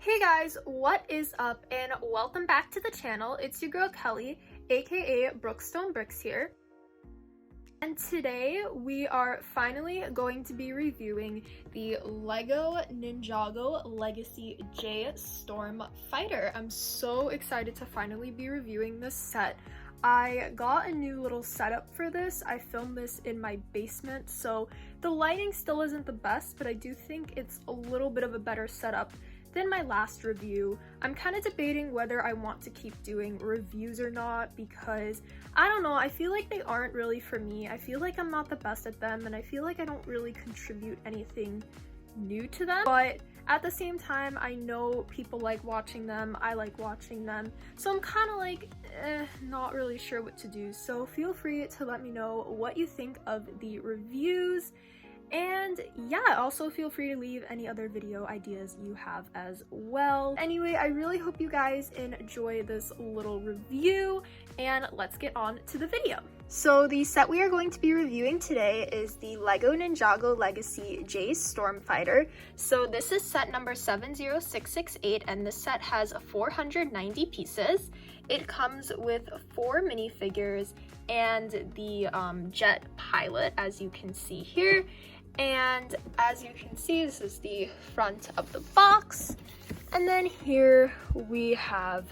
Hey guys, what is up and welcome back to the channel. It's your girl Kelly, aka Brookstone Bricks here. And today we are finally going to be reviewing the LEGO Ninjago Legacy J Storm Fighter. I'm so excited to finally be reviewing this set. I got a new little setup for this. I filmed this in my basement, so the lighting still isn't the best, but I do think it's a little bit of a better setup than my last review. I'm kind of debating whether I want to keep doing reviews or not because, I don't know, I feel like they aren't really for me. I feel like I'm not the best at them and I feel like I don't really contribute anything new to them. But at the same time, I know people like watching them, I like watching them, so I'm kind of like, not really sure what to do. So feel free to let me know what you think of the reviews. And yeah, also feel free to leave any other video ideas you have as well. Anyway, I really hope you guys enjoy this little review, and let's get on to the video. So the set we are going to be reviewing today is the LEGO Ninjago Legacy J Storm Fighter. So this is set number 70668, and this set has 490 pieces. It comes with 4 minifigures and the jet pilot, as you can see here. And as you can see, this is the front of the box. And then here we have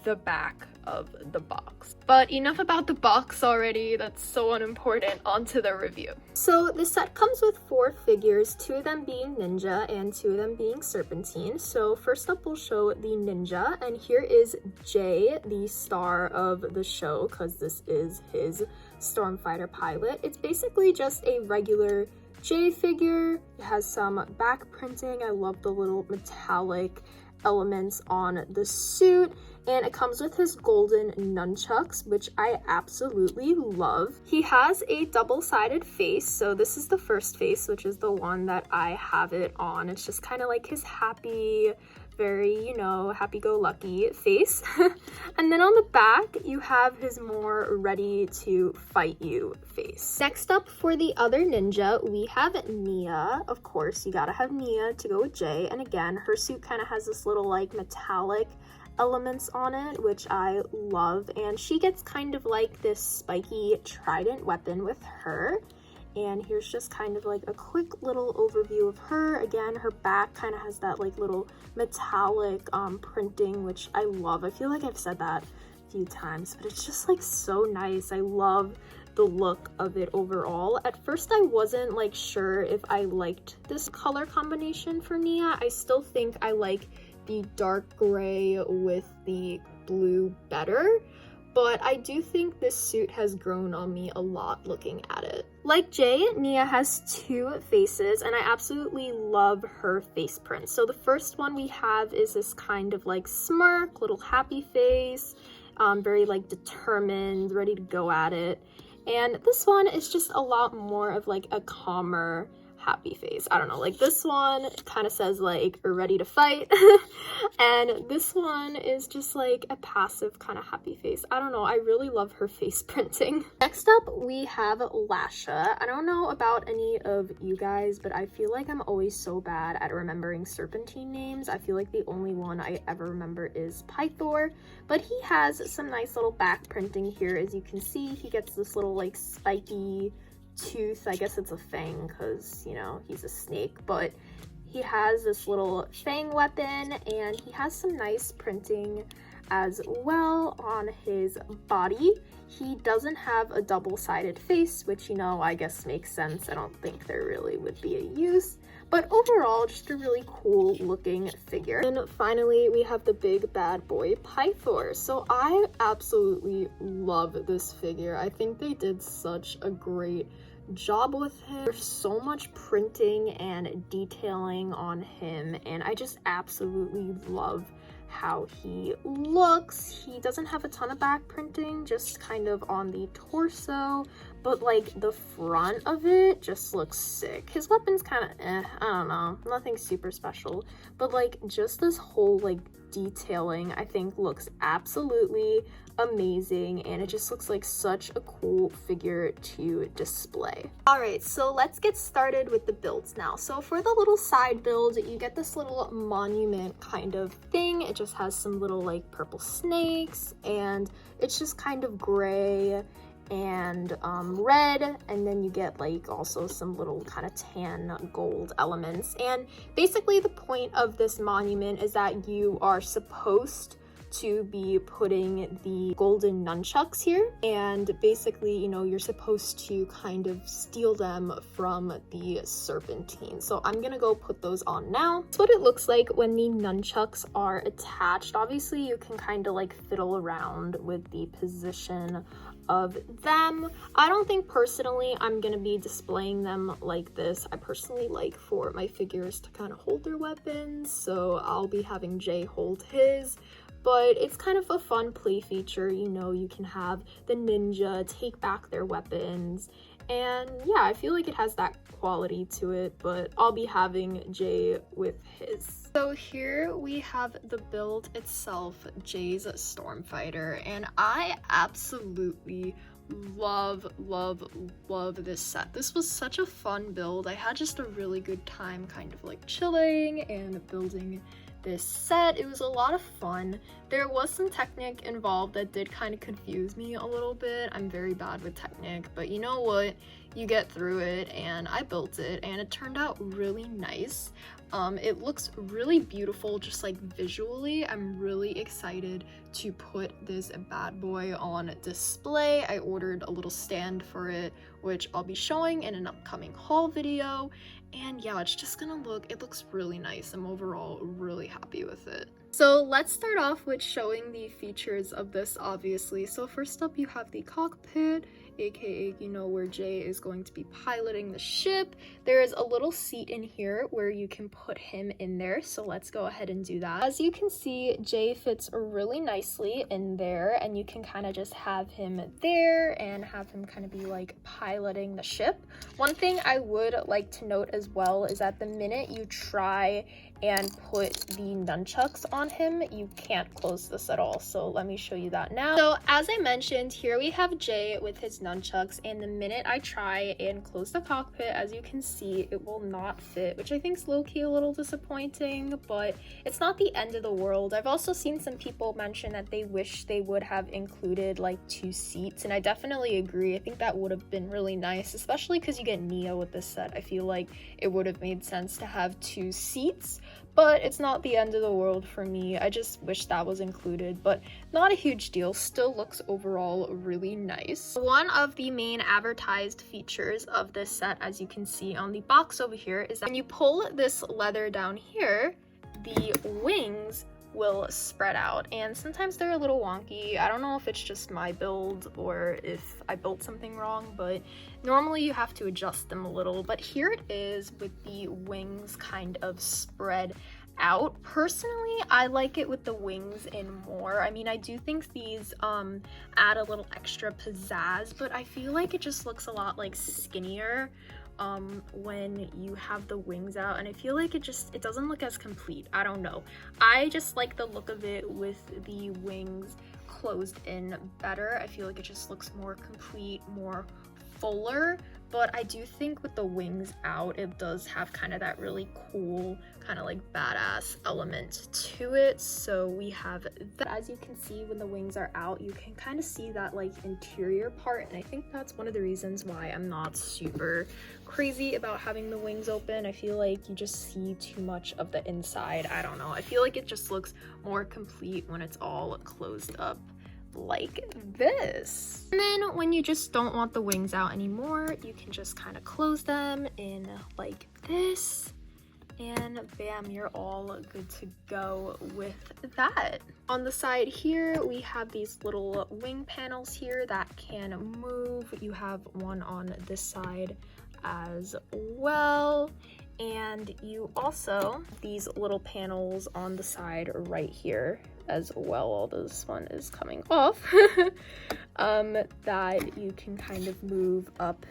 the back of the box. But enough about the box already, that's so unimportant. Onto the review. So the set comes with 4 figures, 2 of them being Ninja and 2 of them being Serpentine. So first up we'll show the Ninja, and here is Jay, the star of the show, because this is his Stormfighter pilot. It's basically just a regular J figure. It has some back printing. I love the little metallic elements on the suit, and it comes with his golden nunchucks, which I absolutely love. He has a double-sided face, so this is the first face, which is the one that I have it on. It's just kind of like his happy, very, you know, happy-go-lucky face. And then on the back, you have his more ready to fight you face. Next up, for the other Ninja, we have Nia. Of course, you gotta have Nia to go with Jay. And again, her suit kind of has this little like metallic elements on it, which I love. And she gets kind of like this spiky trident weapon with her. And here's just kind of like a quick little overview of her. Again, her back kind of has that like little metallic printing, which I love. I feel like I've said that a few times, but it's just like so nice. I love the look of it overall. At first I wasn't like sure if I liked this color combination for Nia. I still think I like the dark gray with the blue better, but I do think this suit has grown on me a lot looking at it. Like Jay, Nia has 2 faces, and I absolutely love her face print. So the first one we have is this kind of like smirk, little happy face, very like determined, ready to go at it. And this one is just a lot more of like a calmer, happy face. I don't know, like this one kind of says like ready to fight, and this one is just like a passive kind of happy face. I don't know, I really love her face printing. Next up we have Lasha. I don't know about any of you guys, but I feel like I'm always so bad at remembering Serpentine names. I feel like the only one I ever remember is Pythor, but he has some nice little back printing here. As you can see, he gets this little like spiky tooth. I guess it's a fang because, you know, he's a snake, but he has this little fang weapon, and he has some nice printing as well on his body. He doesn't have a double-sided face, which, you know, I guess makes sense. I don't think there really would be a use, but overall just a really cool looking figure. And finally we have the big bad boy Pythor. So I absolutely love this figure. I think they did such a great job with him. There's so much printing and detailing on him, and I just absolutely love how he looks. He doesn't have a ton of back printing, just kind of on the torso, but like the front of it just looks sick. His weapon's kind of I don't know, nothing super special, but like just this whole like detailing I think looks absolutely amazing, and it just looks like such a cool figure to display. All right, so let's get started with the builds now. So for the little side build, you get this little monument kind of thing. It just has some little like purple snakes, and it's just kind of gray and red, and then you get like also some little kind of tan gold elements. And basically the point of this monument is that you are supposed to be putting the golden nunchucks here, and basically, you know, you're supposed to kind of steal them from the serpentine. So I'm gonna go put those on now. That's what it looks like when the nunchucks are attached. Obviously you can kind of like fiddle around with the position of them. I don't think personally I'm gonna be displaying them like this. I personally like for my figures to kind of hold their weapons, so I'll be having Jay hold his. But it's kind of a fun play feature, you know, you can have the ninja take back their weapons, and yeah, I feel like it has that quality to it, but I'll be having Jay with his. So here we have the build itself, Jay's Stormfighter, and I absolutely love this set. This was such a fun build. I had just a really good time kind of like chilling and building this set. It was a lot of fun. There was some Technic involved that did kind of confuse me a little bit. I'm very bad with Technic, but you know what? You get through it, and I built it, and it turned out really nice. It looks really beautiful, just like visually. I'm really excited to put this bad boy on display. I ordered a little stand for it, which I'll be showing in an upcoming haul video. And yeah, it's just gonna it looks really nice. I'm overall really happy with it. So let's start off with showing the features of this, obviously. So first up, you have the cockpit, aka, you know, where Jay is going to be piloting the ship. There is a little seat in here where you can put him in there, so let's go ahead and do that. As you can see, Jay fits really nicely in there, and you can kind of just have him there and have him kind of be like piloting the ship. One thing I would like to note as well is that the minute you try and put the nunchucks on him, you can't close this at all. So let me show you that now. So as I mentioned, here we have Jay with his nunchucks, and the minute I try and close the cockpit, as you can see, it will not fit, which I think is low-key a little disappointing, but it's not the end of the world. I've also seen some people mention that they wish they would have included like 2 seats, and I definitely agree. I think that would have been really nice, especially because you get Neo with this set. I feel like it would have made sense to have 2 seats. But it's not the end of the world for me. I just wish that was included, but not a huge deal. Still looks overall really nice. One of the main advertised features of this set, as you can see on the box over here, is that when you pull this leather down here, the wings will spread out, and sometimes they're a little wonky. I don't know if it's just my build or if I built something wrong, but normally you have to adjust them a little. But here it is with the wings kind of spread out. Personally, I like it with the wings in more. I mean, I do think these add a little extra pizzazz, but I feel like it just looks a lot like skinnier when you have the wings out, and I feel like it doesn't look as complete. I don't know. I just like the look of it with the wings closed in better. I feel like it just looks more complete, more fuller, but I do think with the wings out, it does have kind of that really cool, kind of like badass element to it. So we have that. As you can see, when the wings are out, you can kind of see that like interior part, and I think that's one of the reasons why I'm not super crazy about having the wings open. I feel like you just see too much of the inside. I don't know. I feel like it just looks more complete when it's all closed up like this. And then when you just don't want the wings out anymore, you can just kind of close them in like this, and bam, you're all good to go with that. On the side here, we have these little wing panels here that can move. You have one on this side as well, and you also these little panels on the side right here as well, although this one is coming off, that you can kind of move up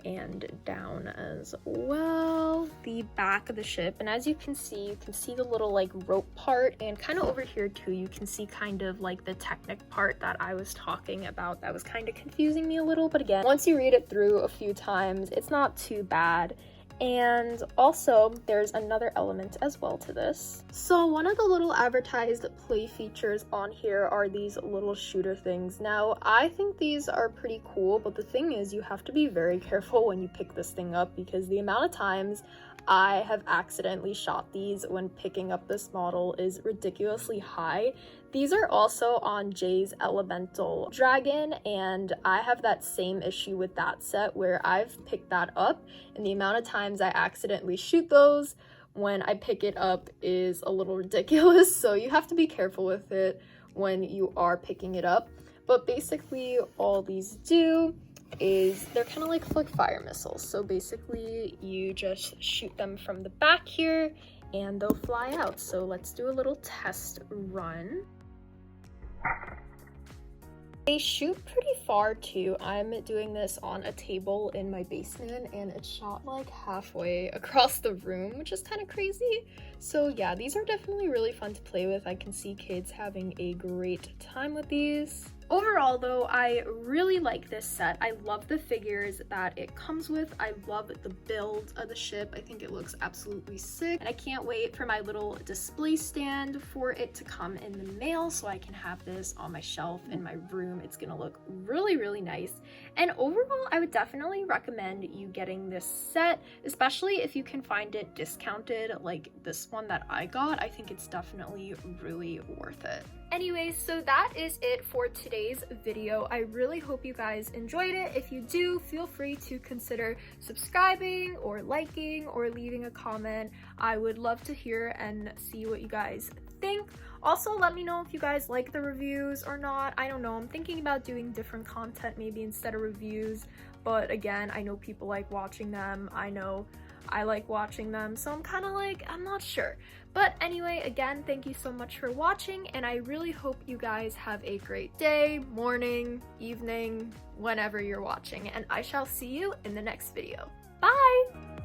and down as well the back of the ship. And as you can see the little like rope part, and kind of over here too you can see kind of like the technic part that I was talking about that was kind of confusing me a little, but again, once you read it through a few times, it's not too bad. And also there's another element as well to this. So one of the little advertised play features on here are these little shooter things. Now I think these are pretty cool, but the thing is you have to be very careful when you pick this thing up, because the amount of times I have accidentally shot these when picking up this model is ridiculously high. These are also on Jay's Elemental Dragon, and I have that same issue with that set where I've picked that up, and the amount of times I accidentally shoot those when I pick it up is a little ridiculous, so you have to be careful with it when you are picking it up. But basically all these do is they're kind of like fire missiles. So basically you just shoot them from the back here and they'll fly out. So let's do a little test run. They shoot pretty far too. I'm doing this on a table in my basement and it shot like halfway across the room, which is kind of crazy. So yeah, these are definitely really fun to play with. I can see kids having a great time with these. Overall though, I really like this set. I love the figures that it comes with. I love the build of the ship. I think it looks absolutely sick. And I can't wait for my little display stand for it to come in the mail so I can have this on my shelf in my room. It's gonna look really, really nice. And overall, I would definitely recommend you getting this set, especially if you can find it discounted like this one that I got. I think it's definitely really worth it. Anyways, so that is it for today's video. I really hope you guys enjoyed it. If you do, feel free to consider subscribing or liking or leaving a comment. I would love to hear and see what you guys think. Also, let me know if you guys like the reviews or not. I don't know, I'm thinking about doing different content maybe instead of reviews, but again, I know people like watching them. I know I like watching them, so I'm kind of like, I'm not sure. But anyway, again, thank you so much for watching, and I really hope you guys have a great day, morning, evening, whenever you're watching, and I shall see you in the next video. Bye!